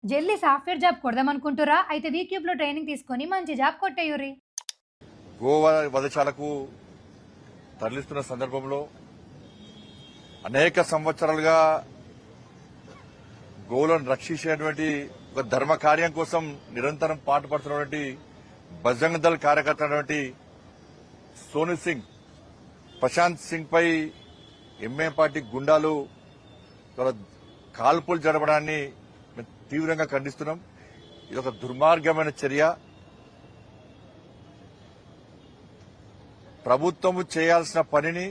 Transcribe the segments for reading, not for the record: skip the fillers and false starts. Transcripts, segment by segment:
జల్ది software job కొడదామనుకుంటుర్రా? అయితే వీక్యూబ్‌లో training తీసుకొని మంచి జాబ్ కొట్టేయుర్రి. గోవా వధశాలకు తరలిస్తున్న సందర్భంలో అనేక సంవత్సరాలుగా గోవులను రక్షించేటువంటి ఒక ధర్మ కార్యం కోసం నిరంతరం పాటుపడుతున్నటువంటి బజరంగ్ దళ్ కార్యకర్త అయినటువంటి Sonu Singh, Prashanth Singh pi m a party గుండాలు కాల్పులు జరపడాన్ని మేము తీవ్రంగా ఖండిస్తున్నాం. ఇది ఒక దుర్మార్గమైన చర్య. ప్రభుత్వము చేయాల్సిన పనిని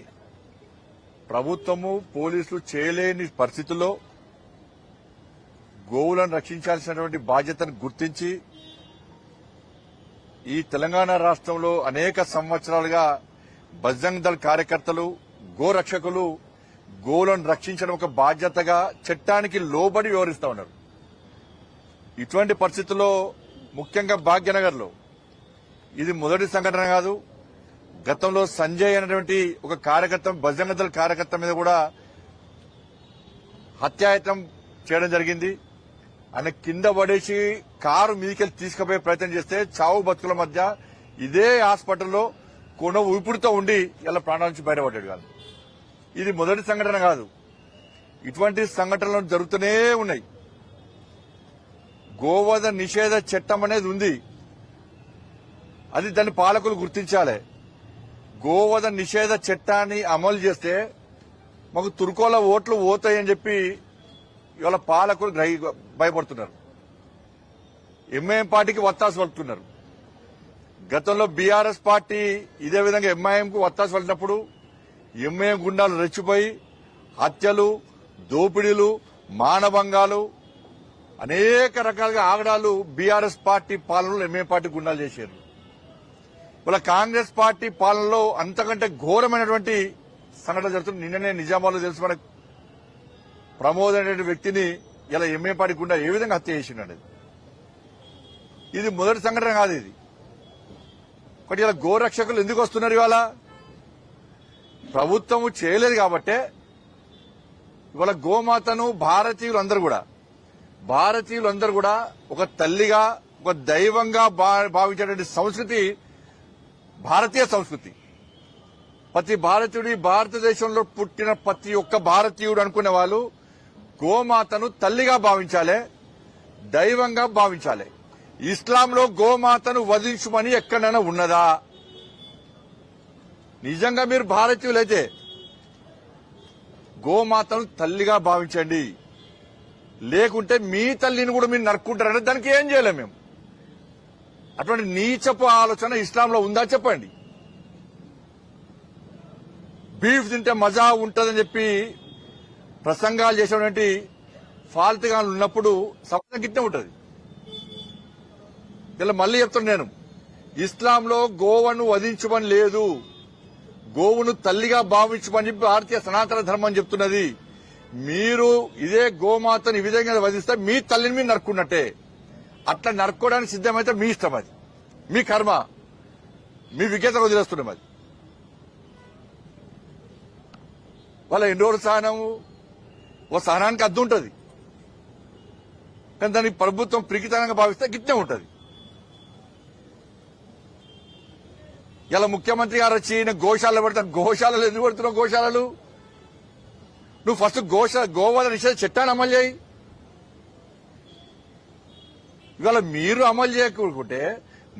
ప్రభుత్వము పోలీసులు చేయలేని పరిస్థితుల్లో గోవులను రక్షించాల్సినటువంటి బాధ్యతను గుర్తించి ఈ తెలంగాణ రాష్ట్రంలో అనేక సంవత్సరాలుగా బజరంగ్ దళ్ కార్యకర్తలు, గోరక్షకులు గోవులను రక్షించడం ఒక బాధ్యతగా చట్టానికి లోబడి వ్యవహరిస్తా ఉన్నారు. ఇటువంటి పరిస్థితుల్లో ముఖ్యంగా భాగ్యనగర్ లో ఇది మొదటి సంఘటన కాదు. గతంలో సంజయ్ అనేటువంటి ఒక కార్యకర్త, బజరంగ్ దళ్ కార్యకర్త మీద కూడా హత్యాయత్నం చేయడం జరిగింది. ఆయన కింద పడేసి కారు మీదికెళ్లి తీసుకుపోయే ప్రయత్నం చేస్తే చావు బతుకుల మధ్య ఇదే హాస్పిటల్లో కొన ఊపిరితో ఉండి ఇలా ప్రాణాల నుంచి బయటపడ్డాడు కాదు. ఇది మొదటి సంఘటన కాదు. ఇటువంటి సంఘటనలు జరుగుతూనే ఉన్నాయి. గోవధ నిషేధ చట్టం అనేది ఉంది. అది దాన్ని పాలకులు గుర్తించాలి. గోవధ నిషేధ చట్టాన్ని అమలు చేస్తే మాకు తుర్కోల ఓట్లు పోతాయని చెప్పి ఇవాళ పాలకులు భయపడుతున్నారు. ఎంఐఎం పార్టీకి వత్తాసు పలుకుతున్నారు. గతంలో బీఆర్ఎస్ పార్టీ ఇదే విధంగా ఎంఐఎంకు వత్తాసు పలికినప్పుడు ఎంఐఎం గుండాలు రెచ్చిపోయి హత్యలు, దోపిడీలు, మానభంగాలు, అనేక రకాలుగా ఆగడాలు బీఆర్ఎస్ పార్టీ పాలనలో ఎంఐఎం పార్టీ గుండాలు చేశారు. ఇవాళ కాంగ్రెస్ పార్టీ పాలనలో అంతకంటే ఘోరమైనటువంటి సంఘటన జరుగుతుంది. నిన్ననే నిజామాబాద్లో తెలుసు మనకు ప్రమోద్ అనే వ్యక్తిని ఇలా ఎంఏ పార్టీ గుండా ఏ విధంగా హత్య చేసిండు. ఇది మొదటి సంఘటన కాదు. ఇది ఒకటి. ఇలా గోరక్షకులు ఎందుకు వస్తున్నారు? ఇవాళ ప్రభుత్వము చేయలేదు కాబట్టే ఇవాళ గోమాతను భారతీయులందరూ కూడా ఒక తల్లిగా, ఒక దైవంగా భావించేటువంటి సంస్కృతి భారతీయ సంస్కృతి. ప్రతి భారతీయుడి, భారతదేశంలో పుట్టిన ప్రతి ఒక్క భారతీయుడు అనుకునే వాళ్ళు గోమాతను తల్లిగా భావించాలి, దైవంగా భావించాలి. ఇస్లాంలో గోమాతను వధించుమని ఎక్కడైనా ఉన్నదా? నిజంగా మీరు భారతీయులైతే గోమాతను తల్లిగా భావించండి. లేకుంటే మీ తల్లిని కూడా మీరు నరుక్కుంటారంటే దానికి ఏం చేయలేం మేము. అటువంటి నీచపు ఆలోచన ఇస్లాంలో ఉందా చెప్పండి. బీఫ్ తింటే మజా ఉంటుందని చెప్పి ప్రసంగాలు చేసేటువంటి ఫాల్తుగాలు ఉన్నప్పుడు సమాజం గిట్టే ఉంటుంది. ఇలా మళ్ళీ చెప్తున్నా నేను, ఇస్లాంలో గోవును వధించమని లేదు, గోవును తల్లిగా భావించమని చెప్పి భారతీయ సనాతన ధర్మం చెప్తున్నది. మీరు ఇదే గోమాతను ఈ విధంగా వధిస్తే మీ తల్లిని మీరు నరుక్కున్నట్టే. అట్లా నరుక్కోవడానికి సిద్ధమైతే మీ ఇష్టం, అది మీ కర్మ, మీ విజ్ఞత వదిలేస్తున్నాం. అది వాళ్ళ ఎన్ని రోజుల సహనము, ఓ సహనానికి అద్దు ఉంటుంది. కానీ దాన్ని ప్రభుత్వం పిరికితనంగా భావిస్తే గిట్టే ఉంటుంది. ఇలా ముఖ్యమంత్రి గారు వచ్చి గోశాలలో పెడతాను. గోశాలలు ఎందుకు పెడుతున్నావు? గోశాలలు నువ్వు ఫస్ట్ గోవధ నిషేధ చట్టాన్ని అమలు చేయి. ఇవాళ మీరు అమలు చేయకుంటే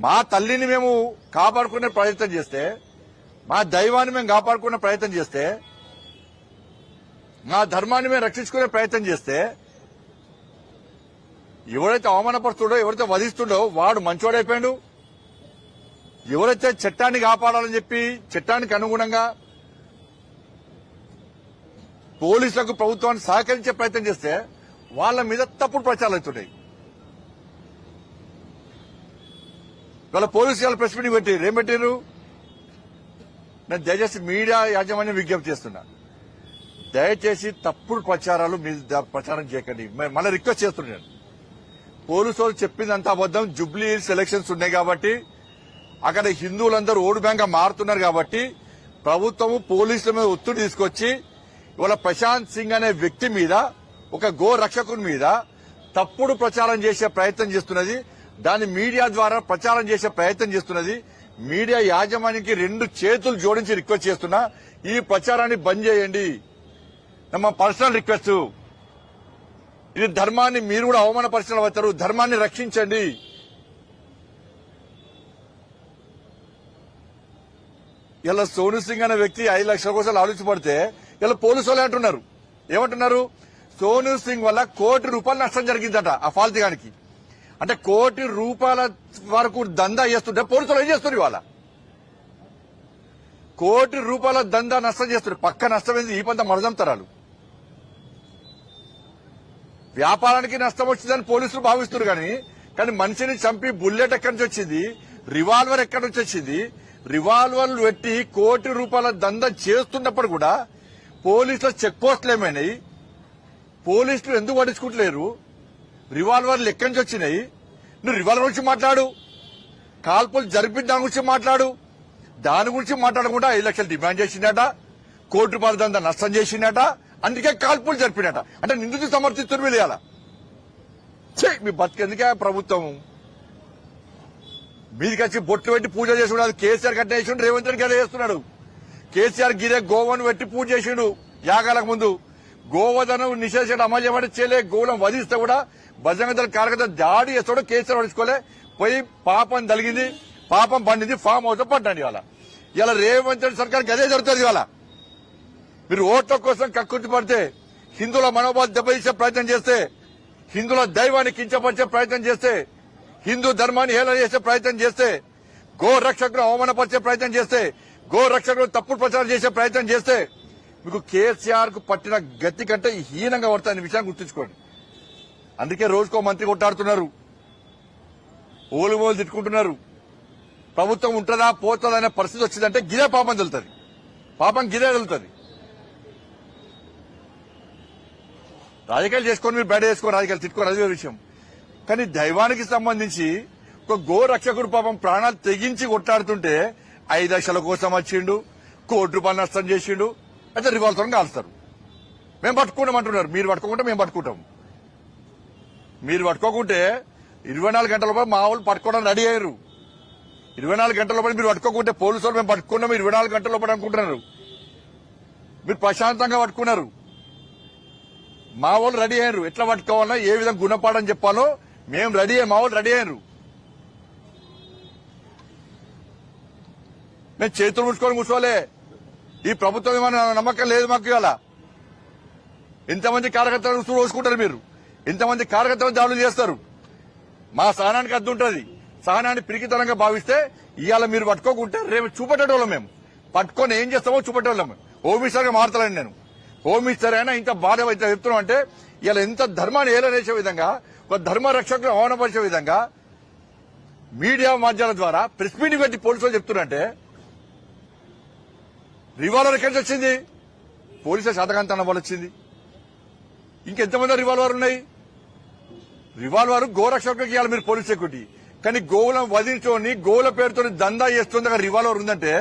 మా తల్లిని మేము కాపాడుకునే ప్రయత్నం చేస్తే, మా దైవాన్ని మేము కాపాడుకునే ప్రయత్నం చేస్తే, మా ధర్మాన్ని మేము రక్షించుకునే ప్రయత్నం చేస్తే, ఎవరైతే అవమానపరుస్తుండో, ఎవరైతే వధిస్తుండో వాడు మంచోడైపోయాడు. ఎవరైతే చట్టాన్ని కాపాడాలని చెప్పి చట్టానికి అనుగుణంగా పోలీసులకు, ప్రభుత్వాన్ని సహకరించే ప్రయత్నం చేస్తే వాళ్ళ మీద తప్పుడు ప్రచారాలు అవుతున్నాయి. వాళ్ళ పోలీసు వాళ్ళ ప్రెస్ మీటింగ్ పెట్టారు. ఏం పెట్టారు? నేను దయచేసి మీడియా యాజమాన్యం విజ్ఞప్తి చేస్తున్నా, దయచేసి తప్పుడు ప్రచారాలు మీరు ప్రచారం చేయకండి. మళ్ళీ రిక్వెస్ట్ చేస్తున్నాను. పోలీసు వాళ్ళు చెప్పిందంతా అబద్దం. జూబ్లీ హిల్స్ ఎలక్షన్స్ ఉన్నాయి కాబట్టి అక్కడ హిందువులందరూ ఓటు బ్యాంక్ గా మారుతున్నారు కాబట్టి ప్రభుత్వము పోలీసుల మీద ఒత్తిడి తీసుకొచ్చి ఇవాళ ప్రశాంత్ సింగ్ అనే వ్యక్తి మీద, ఒక గో రక్షకుని మీద తప్పుడు ప్రచారం చేసే ప్రయత్నం చేస్తున్నది. దాన్ని మీడియా ద్వారా ప్రచారం చేసే ప్రయత్నం చేస్తున్నది. మీడియా యాజమాన్యానికి 2 చేతులు జోడించి రిక్వెస్ట్ చేస్తున్నా, ఈ ప్రచారాన్ని బంద్ చేయండి. మా పర్సనల్ రిక్వెస్ట్. ఇది ధర్మాన్ని మీరు కూడా అవమానపరిచిన అవుతారు. ధర్మాన్ని రక్షించండి. ఇలా సోను సింగ్ అనే వ్యక్తి 5 లక్షల కోసం ఆలోచించబడితే ఇలా పోలీసు వాళ్ళు అంటున్నారు, ఏమంటున్నారు? సోను సింగ్ వల్ల ₹1 కోటి నష్టం జరిగిందట ఆ ఫాల్తిగానికి. అంటే ₹1 కోటి వరకు దందా చేస్తుంటే పోలీసులు ఏం చేస్తారు? ఇవాళ ₹1 కోటి దందా నష్టం చేస్తారు. పక్క నష్టం ఏంది? ఈ పంత మరదంతరాలు. వ్యాపారానికి నష్టం వచ్చిందని పోలీసులు భావిస్తున్నారు. కానీ మనిషిని చంపి బుల్లెట్ ఎక్కడి నుంచి వచ్చింది? రివాల్వర్ ఎక్కడి నుంచి వచ్చింది? రివాల్వర్లు పెట్టి ₹1 కోటి దందా చేస్తున్నప్పుడు కూడా పోలీసుల చెక్ పోస్టులు ఏమైనాయి? పోలీసులు ఎందుకు పట్టించుకుంటలేరు? రివాల్వర్లు ఎక్కడి నుంచి వచ్చినాయి? నువ్వు రివాల్వర్ గురించి మాట్లాడు, కాల్పులు జరిపిన దాని గురించి మాట్లాడు. దాని గురించి మాట్లాడకుండా 5 లక్షలు డిమాండ్ చేసిందట, ₹1 కోటి దందా నష్టం చేసిందట, అందుకే కాల్పులు జరిపినట. అంటే నిందితులు సమర్థిస్తున్నారు వీళ్ళు. ఇలా మీ బతికెందుకే ప్రభుత్వం? మీదికి వచ్చి బొట్లు పెట్టి పూజ చేసుకున్నాడు. కేసీఆర్ కట్ట వేసిండు, రేవంత్ రెడ్డి గదే చేస్తున్నాడు. కేసీఆర్ గిరే గోవను పెట్టి పూజ చేసిండు యాగాలకు ముందు. గోవధను నిషేధించడం అమలు చేయబడి గోవులను వధిస్తే కూడా బజరంగ దళ కార్యకర్త దాడి చేస్తాడు. కేసీఆర్ పడుచుకోలే, పోయి పాపం తలిగింది, పాపం పండింది, ఫామ్ హౌస్ పడ్డండి. ఇలా రేవంత్ రెడ్డి సర్కార్కి అదే జరుగుతుంది. ఇవాళ మీరు ఓట్ల కోసం కక్కుర్తి పడితే, హిందువుల మనోభావాలు దెబ్బతీసే ప్రయత్నం చేస్తే, హిందువుల దైవాన్ని కించపరిచే ప్రయత్నం చేస్తే, హిందూ ధర్మాన్ని హేళన చేసే ప్రయత్నం చేస్తే, గో రక్షకులను అవమానపరిచే ప్రయత్నం చేస్తే, గో రక్షకులను తప్పుడు ప్రచారం చేసే ప్రయత్నం చేస్తే మీకు కేసీఆర్ కు పట్టిన గతి కంటే హీనంగా పడుతుంది విషయాన్ని గుర్తుంచుకోండి. అందుకే రోజుకో మంత్రి కొట్టాడుతున్నారు, ఓలుమోలు తిట్టుకుంటున్నారు. ప్రభుత్వం ఉంటుందా పోతుందా అనే పరిస్థితి వచ్చిందంటే గిదే పాపం తెలుతుంది. పాపం గిదే తెలుతుంది. రాజకీయాలు చేసుకొని మీరు బయట చేసుకో, రాజకీయాలు తిట్టుకోరు, అదే విషయం. కానీ దైవానికి సంబంధించి ఒక గో రక్షకుడు పాపం ప్రాణాలు తెగించి కొట్టాడుతుంటే 5 లక్షల కోసం వచ్చిండు, ₹1 కోటి నష్టం చేసిండు, అయితే రివాల్వర్ని కాల్స్తారు. మేము పట్టుకుంటామంటున్నారు. మీరు పట్టుకోకుంటే మేము పట్టుకుంటాం. మీరు పట్టుకోకుంటే 24 గంటల లోపల మా వాళ్ళు పట్టుకోవడానికి రెడీ అయ్యారు. 24 గంటల లోపల మీరు పట్టుకోకుంటే పోలీసు వాళ్ళు మేము పట్టుకున్నాం 24 గంటల లోపల అనుకుంటున్నారు. మీరు ప్రశాంతంగా పట్టుకున్నారు. మా వాళ్ళు రెడీ అయ్యారు. ఎట్లా పట్టుకోవాలన్నా ఏ విధంగా గుణపాఠం చెప్పాలో మేము రెడీ అయ్యాం. మా వాళ్ళు రెడీ అయ్యారు. మేము చేతులు ముడుచుకొని కూర్చోలే. ఈ ప్రభుత్వం ఏమైనా నమ్మకం లేదు మాకు. ఇవాళ ఎంతమంది కార్యకర్తలు రోజుకుంటారు మీరు? ఎంతమంది కార్యకర్తలు దాడులు చేస్తారు? మా సహనానికి అద్దు ఉంటుంది. సహనాన్ని పిరికితనంగా భావిస్తే ఇవాళ మీరు పట్టుకోకుంటే రేపు చూపెట్టేటోళ్ళం. మేము పట్టుకొని ఏం చేస్తామో చూపెట్టేవాళ్ళం. హోమిస్టర్గా మారుతానండి నేను. హోమిస్టర్ అయినా ఇంత బాధ అయితే చెప్తున్నాం అంటే ఇలా ఎంత ధర్మాన్ని ఏలనేసే విధంగా, ఒక ధర్మ రక్షకులు అవమానపరిచే విధంగా మీడియా మాధ్యమాల ద్వారా ప్రెస్ మీటింగ్ పెట్టి పోలీసులు చెప్తున్నారంటే రివాల్వర్ ఎక్కడి నుంచి వచ్చింది? పోలీసుల శాతకాంతనం వల్ల వచ్చింది. ఇంకెంతమంది రివాల్వర్ ఉన్నాయి? రివాల్వర్ గోరక్షకులకి ఇవ్వాలి మీరు పోలీస్ సెక్యూరిటీ. కానీ గోవులను వధించుకొని గోవుల పేరుతో దందా చేస్తుంది రివాల్వర్ ఉందంటే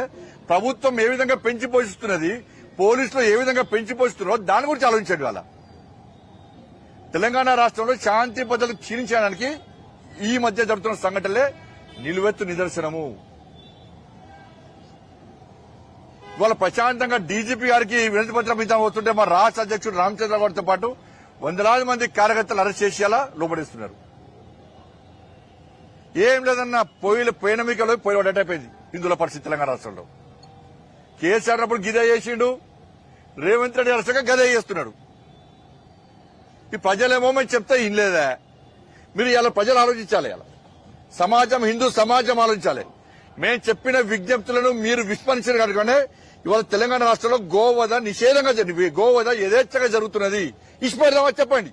ప్రభుత్వం ఏ విధంగా పెంచి పోషిస్తున్నది, పోలీసులు ఏ విధంగా పెంచి పోషిస్తున్నారో దాని గురించి ఆలోచించండి. వాళ్ళ తెలంగాణ రాష్ట్రంలో శాంతి భద్రతలు క్షీణించడానికి ఈ మధ్య జరుగుతున్న సంఘటనలే నిలువెత్తు నిదర్శనము. ఇవాళ ప్రశాంతంగా డీజీపీ గారికి వినతి పత్రం ఇద్దాం వస్తుంటే మా రాష్ట్ర అధ్యక్షుడు రామచంద్రరావుతో పాటు 100,000 మంది కార్యకర్తలు అరెస్ట్ చేసి అలా లోపడిస్తున్నారు. ఏం లేదన్నా పోయిన మీకలో పోయి పడ్డట్టయిపోయింది హిందువుల పరిస్థితి తెలంగాణ రాష్ట్రంలో. కేసీఆర్ అప్పుడు గిదే చేసిండు, రేవంత్ రెడ్డి అరెస్ట్గా గదే చేస్తున్నాడు. ఈ ప్రజలేమో మేము చెప్తే ఇన్లేదా? మీరు ఇలా ప్రజలు ఆలోచించాలి. ఇలా సమాజం, హిందూ సమాజం ఆలోచించాలి. మేము చెప్పిన విజ్ఞప్తులను మీరు విస్మరించారు కనుకనే ఇవాళ తెలంగాణ రాష్ట్రంలో గోవధ నిషేధంగా గోవధ యథేచ్ఛగా జరుగుతున్నది. ఇష్టపడదామా చెప్పండి.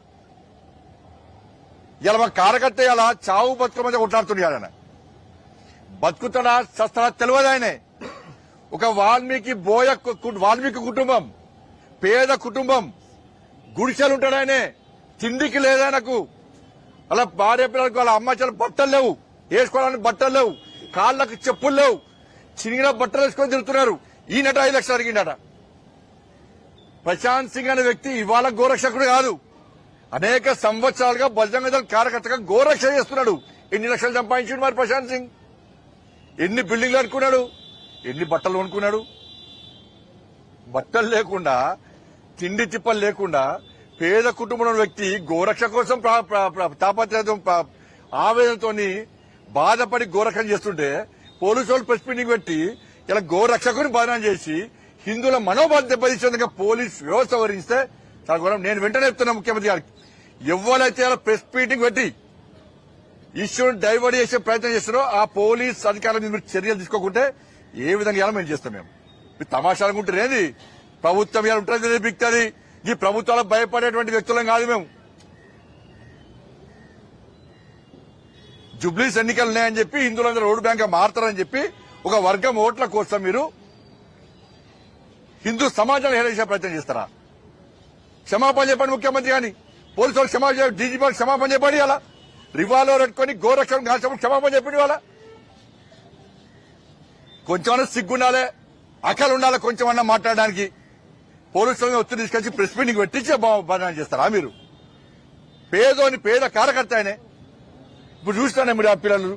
ఇలా మా కార్యకర్త ఇలా చావు బతుకు మధ్య కొట్లాడుతున్నాడు. ఆయన బతుకుతాడా చస్తాడా తెలియదు. ఆయనే ఒక వాల్మీకి కుటుంబం, పేద కుటుంబం, గుడిసెలుంటాడు. ఆయనే తిండికి లేదాయనకు. అలా భార్య పిల్లలకు వాళ్ళ అమ్మ చాలా బట్టలు లేవు, వేసుకోవడానికి బట్టలు లేవు, కాళ్లకు చెప్పులు లేవు, చినిగిన బట్టలు వేసుకొని తిరుగుతున్నారు. ఈయనట 5 లక్షలు అడిగిండట. ప్రశాంత్ సింగ్ అనే వ్యక్తి ఇవాళ గోరక్షకుడు కాదు, అనేక సంవత్సరాలుగా బజరంగ దళ్ కార్యకర్తగా గోరక్ష చేస్తున్నాడు. ఎన్ని లక్షలు సంపాదించాడు మరి ప్రశాంత్ సింగ్? ఎన్ని బిల్డింగ్లు అనుకున్నాడు? ఎన్ని బట్టలు అనుకున్నాడు? బట్టలు లేకుండా, తిండి తిప్పలు లేకుండా పేద కుటుంబంలో వ్యక్తి గోరక్ష కోసం తాపత్రయం ఆవేదనతో బాధపడి గోరక్షణ చేస్తుంటే పోలీసు వాళ్ళు ప్రెస్ మీటింగ్ పెట్టి ఇలా గోరక్షకుని బదనాం చేసి హిందువుల మనోభావం దెబ్బతీసేందుకు పోలీస్ వ్యవస్థ వహిస్తే చాలా ఘోరం. నేను వెంటనే చెప్తున్నా ముఖ్యమంత్రి గారికి, ఎవరైతే ఇలా ప్రెస్ మీటింగ్ పెట్టి ఇష్యూని డైవర్ట్ చేసే ప్రయత్నం చేస్తారో ఆ పోలీస్ అధికారుల మీద మీరు చర్యలు తీసుకోకుంటే ఏ విధంగా ఇలా మేము చేస్తాం. మీరు తమాషా అనుకుంటారు ఏంది? ప్రభుత్వం ఇలా ఉంటుంది బిక్తుంది. ఈ ప్రభుత్వాలకు భయపడేటువంటి వ్యక్తులం కాదు మేము. జుబ్లీస్ ఎన్నికలు ఉన్నాయని చెప్పి హిందువులందరూ ఓటు బ్యాంక్ మారుతారని చెప్పి ఒక వర్గం ఓట్ల కోసం మీరు హిందూ సమాజాన్ని హేళించే ప్రయత్నం చేస్తారా? క్షమాపణ చెప్పండి ముఖ్యమంత్రి గాని, పోలీసు వాళ్ళు క్షమాపణ, డీజీపీ వాళ్ళు క్షమాపణ చెప్పండి. అలా రివాల్వర్ పెట్టుకుని గోరక్షణ కాల్చినప్పుడు క్షమాపణ చెప్పండి. వాళ్ళ కొంచెమన్నా సిగ్గుండాలే, అక్కలు ఉండాలి కొంచెమన్నా మాట్లాడడానికి. పోలీసులను ఒత్తిడి తీసుకొచ్చి ప్రెస్ మీటింగ్ పెట్టించే బదనాం చేస్తారా మీరు? పేదోని పేద కార్యకర్త ఆయనే. ఇప్పుడు చూస్తానే మీరు ఆ పిల్లలు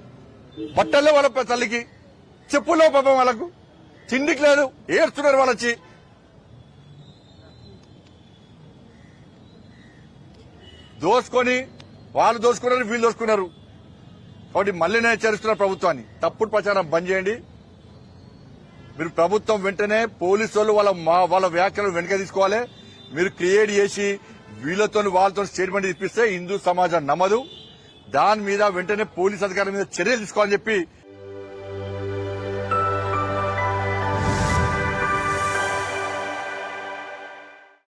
బట్టల్లో వాళ్ళ తల్లికి, చెప్పుల్లో పాపం వాళ్ళకు తిండికి లేదు, ఏడుస్తున్నారు వాళ్ళొచ్చి. దోసుకొని వాళ్ళు దోసుకున్నారు, వీళ్ళు దోసుకున్నారు. కాబట్టి మళ్ళీ నేను హెచ్చరిస్తున్నారు ప్రభుత్వాన్ని, తప్పుడు ప్రచారం బంద్ చేయండి. మీరు ప్రభుత్వం వెంటనే పోలీసు వాళ్ళు వాళ్ళ వ్యాఖ్యలను వెనక తీసుకోవాలి. మీరు క్రియేట్ చేసి వీళ్ళతో వాళ్ళతో స్టేట్మెంట్ ఇప్పిస్తే హిందూ సమాజం నమ్మదు. దాని మీద వెంటనే పోలీస్ అధికారుల మీద చర్యలు తీసుకోవాలని చెప్పి